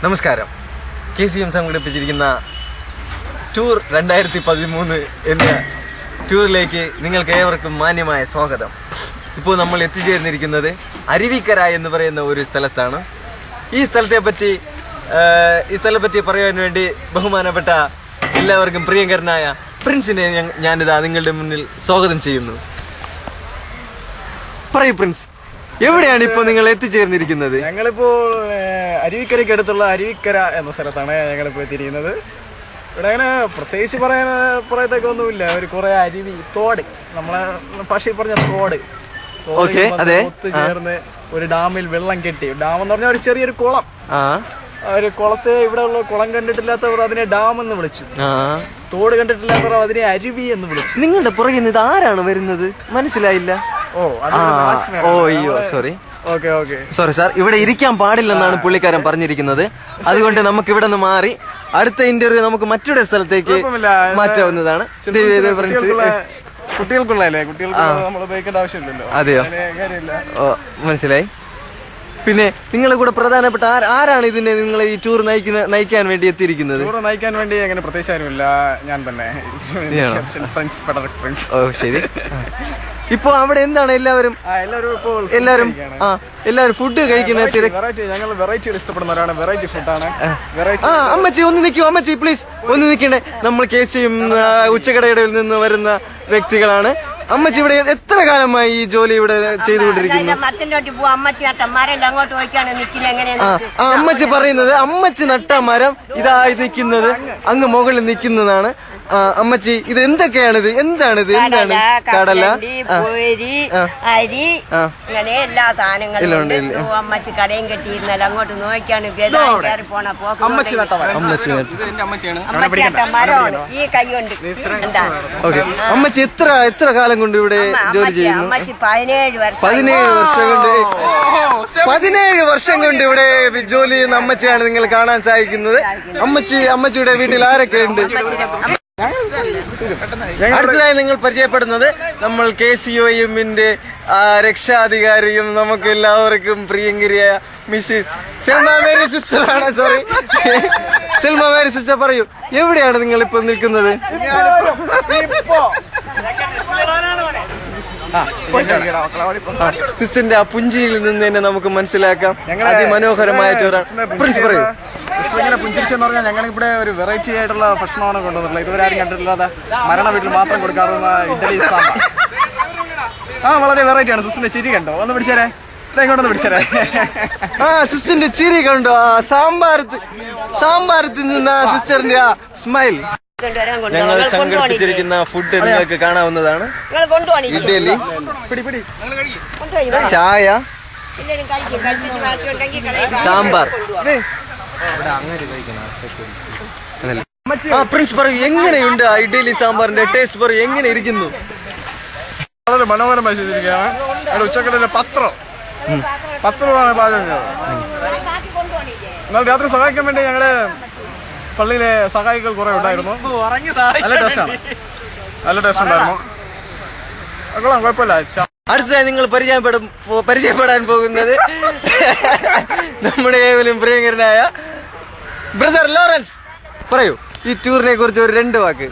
നമസ്കാരം. KCM സംഘടിപ്പിച്ചിരിക്കുന്ന tour 2013 എന്ന ടൂറിലേക്ക് നിങ്ങൾക്ക് ഏവർക്കും മാന്യമായ സ്വാഗതം. ഇപ്പോൾ നമ്മൾ എത്തിച്ചേർന്നിരിക്കുന്നത് അരുവിക്കര എന്ന് പറയുന്ന ഒരു സ്ഥലത്താണ്. ഈ സ്ഥലത്തെ പറ്റി പറയാൻ വേണ്ടി ബഹുമാനപ്പെട്ട എല്ലാവർക്കും പ്രിയങ്കരനായ പ്രിൻസിനെ ഞാനിതാ നിങ്ങളുടെ മുന്നിൽ സ്വാഗതം ചെയ്യുന്നു. പറയൂ പ്രിൻസ്, എവിടെയാണ് ഇപ്പോൾ നിങ്ങൾ എത്തിച്ചേർന്നിരിക്കുന്നത്? ഞങ്ങളിപ്പോൾ അരുവിക്കരയ്ക്ക് അടുത്തുള്ള അരുവിക്കര എന്ന സ്ഥലത്താണ് ഞങ്ങളിപ്പോൾ എത്തിയിരിക്കുന്നത്. ഇവിടെ അങ്ങനെ പ്രത്യേകിച്ച് പറയത്തൊന്നുമില്ല. ഒരു കുറെ അരുവി, തോട്, നമ്മളെ ഭാഷയിൽ പറഞ്ഞ തോട് ഒത്തുചേർന്ന് ഒരു ഡാമിൽ വെള്ളം കെട്ടി. ഡാം എന്ന് പറഞ്ഞാൽ ഒരു ചെറിയൊരു കുളം. ഒരു കുളത്തെ ഇവിടെ ഉള്ള കുളം കണ്ടിട്ടില്ലാത്തവർ അതിനെ ഡാം എന്ന് വിളിച്ചു, തോട് കണ്ടിട്ടില്ലാത്തവർ അതിനെ അരുവി എന്ന് വിളിച്ചു. നിങ്ങളുടെ പുറകിൽ ഇത് ആരാണ് വരുന്നത്? മനസ്സിലായില്ല. സോറി സാർ, ഇവിടെ ഇരിക്കാൻ പാടില്ലെന്നാണ് പുള്ളിക്കാരൻ പറഞ്ഞിരിക്കുന്നത്. അതുകൊണ്ട് നമുക്ക് ഇവിടെ നിന്ന് മാറി അടുത്ത ഇന്റർവ്യൂ നമുക്ക് മറ്റൊരു സ്ഥലത്തേക്ക് മാറ്റാവുന്നതാണ്. കുട്ടികൾക്കുള്ളതല്ലേ, കുട്ടികൾക്ക് നമ്മൾ ഉപയോഗിക്കേണ്ട ആവശ്യമില്ലല്ലോ. അതെയോ? മനസ്സിലായി. പിന്നെ നിങ്ങളെ കൂടെ പ്രധാനപ്പെട്ട ആരാണ് ഇതിനെ നിങ്ങളെ ഈ ടൂർ നയിക്കാൻ വേണ്ടി എത്തിയിരിക്കുന്നത്? ടൂർ നയിക്കാൻ വേണ്ടി അങ്ങനെ പ്രത്യേകിച്ച് ആരുമില്ല, ഞാൻ തന്നെ. ഓ ശരി. ഇപ്പൊ അവിടെ എന്താണ് എല്ലാവരും ഫുഡ് കഴിക്കുന്ന ഞങ്ങൾ വെറൈറ്റികൾ ഇഷ്ടപ്പെടുന്നവരാണ്. വെറൈറ്റി ഫുഡാണ്. അമ്മച്ചി ഒന്ന് നിൽക്കൂ, അമ്മച്ചി പ്ലീസ് ഒന്ന് നിൽക്കണേ. നമ്മൾ KCM ഉച്ചക്കടയിൽ നിന്ന് വരുന്ന വ്യക്തികളാണ്. അമ്മച്ചി ഇവിടെ എത്ര കാലമായി ഈ ജോലി ഇവിടെ ചെയ്തുകൊണ്ടിരിക്കുന്നു? അമ്മച്ചി പറയുന്നത് അമ്മച്ചി നട്ട മരം ഇതായി നിൽക്കുന്നത് അങ്ങ് മുകളിൽ നിൽക്കുന്നതാണ്. അമ്മച്ചി ഇത് എന്തൊക്കെയാണിത്? എന്താണിത്? എന്താണ്? കടല, അരി, അങ്ങനെ എല്ലാ സാധനങ്ങളും അമ്മച്ചി കടയും കെട്ടിയിരുന്നല്ലോ. അങ്ങോട്ട് നോക്കിയാണ് മരമാണ് ഈ കൈ കൊണ്ട്. അമ്മച്ചി എത്ര കാലം കൊണ്ട് ഇവിടെ ജോലി ചെയ്യുന്നു? അമ്മച്ചി 17 വർഷം കൊണ്ട് ഇവിടെ ജോലി ചെയ്യുന്ന അമ്മച്ചിയാണ് നിങ്ങൾ കാണാൻ സാധിക്കുന്നത്. അമ്മച്ചിയുടെ വീട്ടിൽ ആരൊക്കെ ഉണ്ട്? അടുത്തതായി നിങ്ങൾ പരിചയപ്പെടുന്നത് നമ്മൾ KCOM-ന്റെ രക്ഷാധികാരിയും നമുക്ക് എല്ലാവർക്കും പ്രിയങ്കരിയായ മിസ്സിസ് സെൽമ മേരി സിസ്റ്ററാണ്. സോറി, സെൽമ മേരി സിസ്റ്റർ, പറയൂ, എവിടെയാണ് നിങ്ങൾ ഇപ്പൊ നിൽക്കുന്നത്? സിസ്റ്ററിന്റെ ആ പുഞ്ചിയിൽ നിന്ന് തന്നെ നമുക്ക് മനസ്സിലാക്കാം അതിമനോഹരമായ ടൂറാണ്. പ്രിൻസ് പറയൂ. സിസ്റ്ററിങ്ങനെ പുഞ്ചിരിച്ചെന്ന് പറഞ്ഞാൽ ഞങ്ങളിവിടെ ഒരു വെറൈറ്റി ആയിട്ടുള്ള ഭക്ഷണമാണ് കൊണ്ടുവന്നിട്ടുള്ളത്. ഇതുവരെ ആരും കണ്ടിട്ടില്ലാതെ മരണ വീട്ടിൽ മാത്രം കൊടുക്കാറുള്ള ഇഡ്ഡലി സാമ്പാർ. വളരെ വെറൈറ്റി ആണ്. സിസ്റ്ററിന്റെ ചിരി കണ്ടോ? ഒന്ന് പിടിച്ചേരെ, ഇങ്ങോട്ടൊന്ന് പിടിച്ചേരെ. സിസ്റ്ററിന്റെ ചിരി കണ്ടോ? സാമ്പാർ തിന്നുന്ന സിസ്റ്ററിന്റെ ആ സ്മൈൽ. ഞങ്ങൾ സംഘടിപ്പിച്ചിരിക്കുന്ന ഫുഡ് നിങ്ങൾക്ക് കാണാവുന്നതാണ്. ഇഡ്ഡലി, ചായ, സാമ്പാർ. പ്രിൻസ് പറയൂ, എങ്ങനെയുണ്ട് ഇഡ്ഡലി സാമ്പാറിന്റെ ടേസ്റ്റ്? പറയൂ, എങ്ങനെ ഇരിക്കുന്നു? വളരെ മനോഹരമായി ചെയ്തിരിക്കുകയാണ്. ഉച്ചക്കടയിലെ പത്രമാണ് പാചകം ചെയ്തത്. എന്നാൽ രാത്രി സഹായിക്കാൻ വേണ്ടി ഞങ്ങളുടെ പള്ളിയിലെ സഹായികൾ കുറെ ഉണ്ടായിരുന്നു. നല്ല ടേസ്റ്റ് ഉണ്ടായിരുന്നു. കുഴപ്പമില്ല. അടുത്തതായി നിങ്ങൾ പരിചയപ്പെടാൻ പോകുന്നത് നമ്മുടെ കേവലം പ്രിയങ്കരനായ ബ്രദർ ലോറൻസ്. പറയൂ, ഈ ടൂറിനെ കുറിച്ച് ഒരു 2 വാക്ക്.